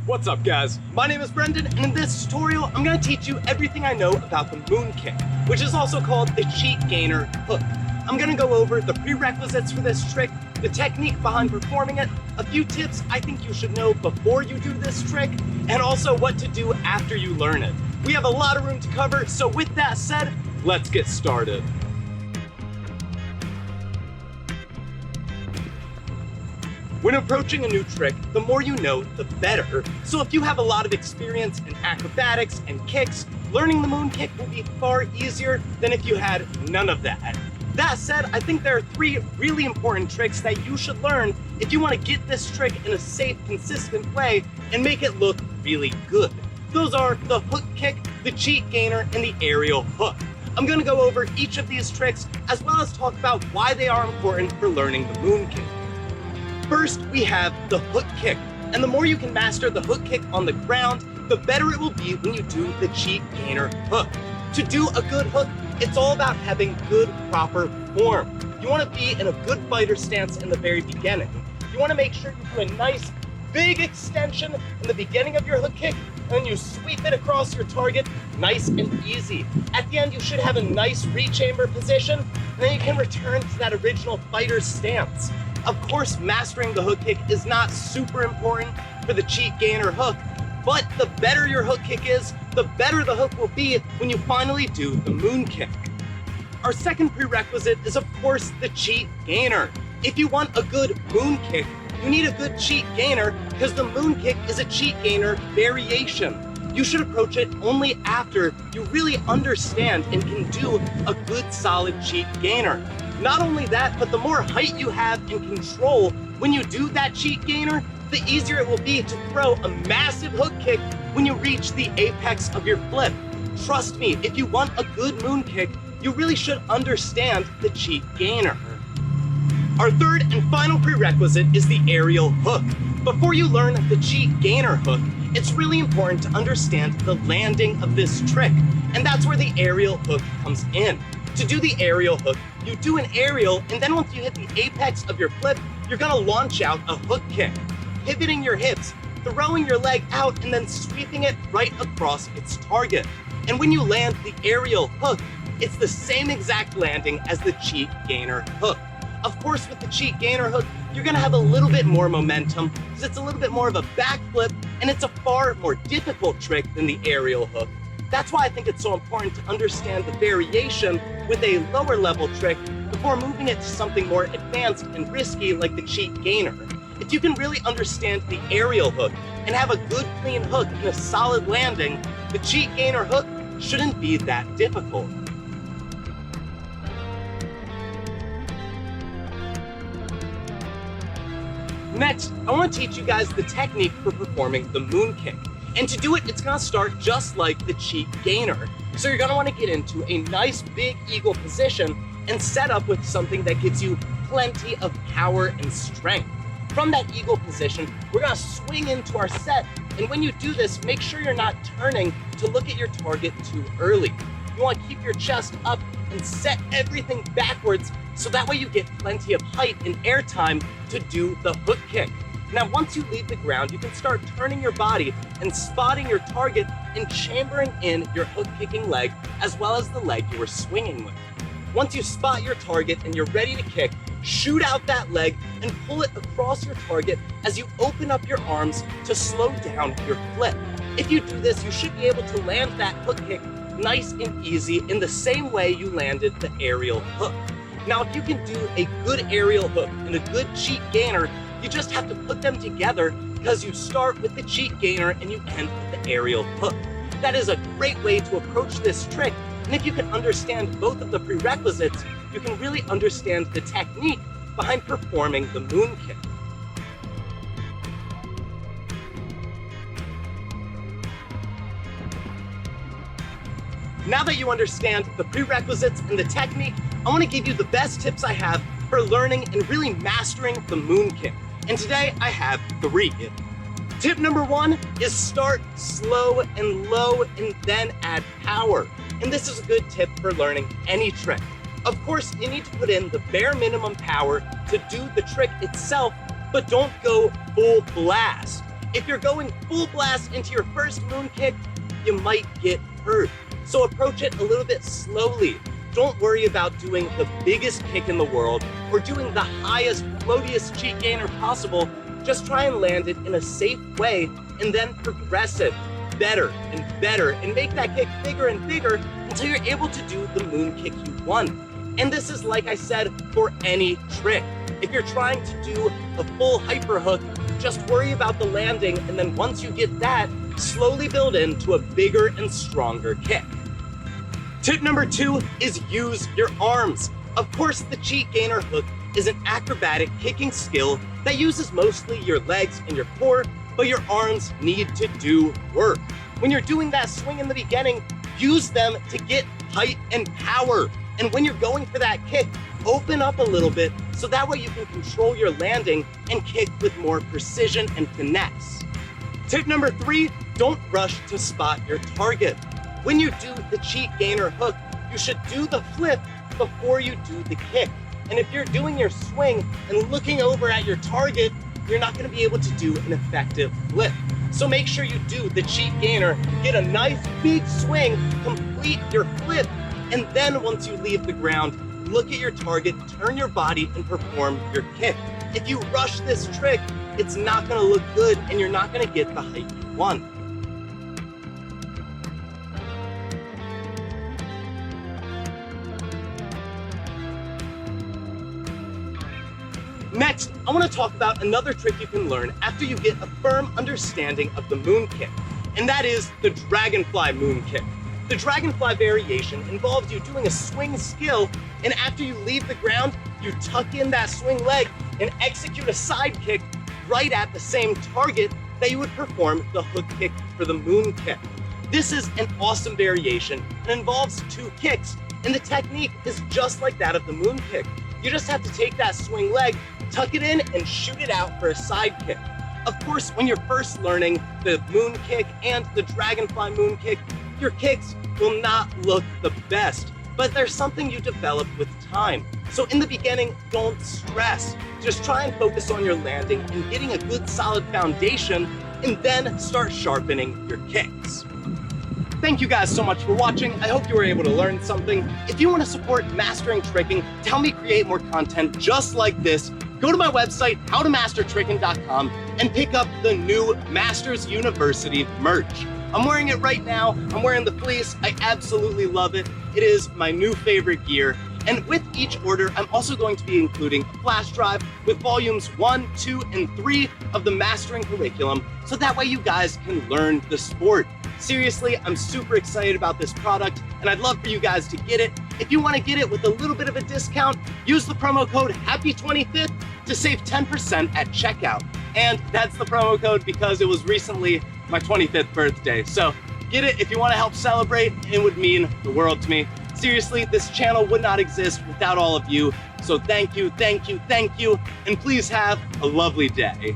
What's up, guys? My name is Brendan, and in this tutorial, I'm going to teach you everything I know about the moon kick, which is also called the cheat gainer hook. I'm going to go over the prerequisites for this trick, the technique behind performing it, a few tips I think you should know before you do this trick, and also what to do after you learn it. We have a lot of room to cover, so with that said, let's get started. When approaching a new trick, the more you know, the better. So if you have a lot of experience in acrobatics and kicks, learning the moon kick will be far easier than if you had none of that. That said, I think there are 3 really important tricks that you should learn if you want to get this trick in a safe, consistent way and make it look really good. Those are the hook kick, the cheat gainer, and the aerial hook. I'm going to go over each of these tricks as well as talk about why they are important for learning the moon kick. First, we have the hook kick, and the more you can master the hook kick on the ground, the better it will be when you do the cheat gainer hook. To do a good hook, it's all about having good, proper form. You want to be in a good fighter stance in the very beginning. You want to make sure you do a nice, big extension in the beginning of your hook kick, and then you sweep it across your target nice and easy. At the end, you should have a nice rechamber position, and then you can return to that original fighter stance. Of course, mastering the hook kick is not super important for the cheat gainer hook, but the better your hook kick is, the better the hook will be when you finally do the moon kick. Our second prerequisite is, of course, the cheat gainer. If you want a good moon kick, you need a good cheat gainer because the moon kick is a cheat gainer variation. You should approach it only after you really understand and can do a good, solid cheat gainer. Not only that, but the more height you have and control when you do that cheat gainer, the easier it will be to throw a massive hook kick when you reach the apex of your flip. Trust me, if you want a good moon kick, you really should understand the cheat gainer. Our third and final prerequisite is the aerial hook. Before you learn the cheat gainer hook, it's really important to understand the landing of this trick, and that's where the aerial hook comes in. To do the aerial hook, you do an aerial, and then once you hit the apex of your flip, you're gonna launch out a hook kick, pivoting your hips, throwing your leg out, and then sweeping it right across its target. And when you land the aerial hook, it's the same exact landing as the cheat gainer hook. Of course, with the cheat gainer hook, you're gonna have a little bit more momentum because it's a little bit more of a backflip, and it's a far more difficult trick than the aerial hook. That's why I think it's so important to understand the variation with a lower level trick before moving it to something more advanced and risky like the cheat gainer. If you can really understand the aerial hook and have a good clean hook and a solid landing, the cheat gainer hook shouldn't be that difficult. Next, I want to teach you guys the technique for performing the moon kick. And to do it, it's gonna start just like the cheat gainer. So you're gonna wanna get into a nice big eagle position and set up with something that gives you plenty of power and strength. From that eagle position, we're gonna swing into our set. And when you do this, make sure you're not turning to look at your target too early. You wanna keep your chest up and set everything backwards so that way you get plenty of height and air time to do the hook kick. Now, once you leave the ground, you can start turning your body and spotting your target and chambering in your hook kicking leg as well as the leg you were swinging with. Once you spot your target and you're ready to kick, shoot out that leg and pull it across your target as you open up your arms to slow down your flip. If you do this, you should be able to land that hook kick nice and easy in the same way you landed the aerial hook. Now, if you can do a good aerial hook and a good cheat gainer, you just have to put them together because you start with the cheat gainer and you end with the aerial hook. That is a great way to approach this trick, and if you can understand both of the prerequisites, you can really understand the technique behind performing the moon kick. Now that you understand the prerequisites and the technique, I want to give you the best tips I have for learning and really mastering the moon kick. And today I have 3. Tip number 1 is start slow and low and then add power. And this is a good tip for learning any trick. Of course, you need to put in the bare minimum power to do the trick itself, but don't go full blast. If you're going full blast into your first moon kick, you might get hurt. So approach it a little bit slowly. Don't worry about doing the biggest kick in the world or doing the highest, floatiest cheek gainer possible. Just try and land it in a safe way and then progress it better and better and make that kick bigger and bigger until you're able to do the moon kick you want. And this is, like I said, for any trick. If you're trying to do a full hyper hook, just worry about the landing, and then once you get that, slowly build into a bigger and stronger kick. Tip number 2 is use your arms. Of course, the cheek gainer hook is an acrobatic kicking skill that uses mostly your legs and your core, but your arms need to do work. When you're doing that swing in the beginning, use them to get height and power. And when you're going for that kick, open up a little bit so that way you can control your landing and kick with more precision and finesse. Tip number 3, don't rush to spot your target. When you do the cheek gainer hook, you should do the flip before you do the kick. And if you're doing your swing and looking over at your target, you're not going to be able to do an effective flip. So make sure you do the cheek gainer, get a nice big swing, complete your flip, and then once you leave the ground, look at your target, turn your body, and perform your kick. If you rush this trick, it's not going to look good and you're not going to get the height you want. Next, I want to talk about another trick you can learn after you get a firm understanding of the moon kick, and that is the dragonfly moon kick. The dragonfly variation involves you doing a swing skill, and after you leave the ground, you tuck in that swing leg and execute a side kick right at the same target that you would perform the hook kick for the moon kick. This is an awesome variation and involves 2 kicks, and the technique is just like that of the moon kick. You just have to take that swing leg, tuck it in, and shoot it out for a side kick. Of course, when you're first learning the moon kick and the dragonfly moon kick, your kicks will not look the best, but there's something you develop with time. So in the beginning, don't stress. Just try and focus on your landing and getting a good solid foundation, and then start sharpening your kicks. Thank you guys so much for watching. I hope you were able to learn something. If you want to support mastering tricking, to help me create more content just like this, go to my website, howtomastertricking.com, and pick up the new Masters University merch. I'm wearing it right now. I'm wearing the fleece. I absolutely love it. It is my new favorite gear. And with each order, I'm also going to be including a flash drive with volumes 1, 2, and 3 of the mastering curriculum, so that way you guys can learn the sport. Seriously, I'm super excited about this product, and I'd love for you guys to get it. If you want to get it with a little bit of a discount, use the promo code HAPPY25th to save 10% at checkout. And that's the promo code because it was recently my 25th birthday. So get it if you want to help celebrate. It would mean the world to me. Seriously, this channel would not exist without all of you. So thank you, thank you, thank you, and please have a lovely day.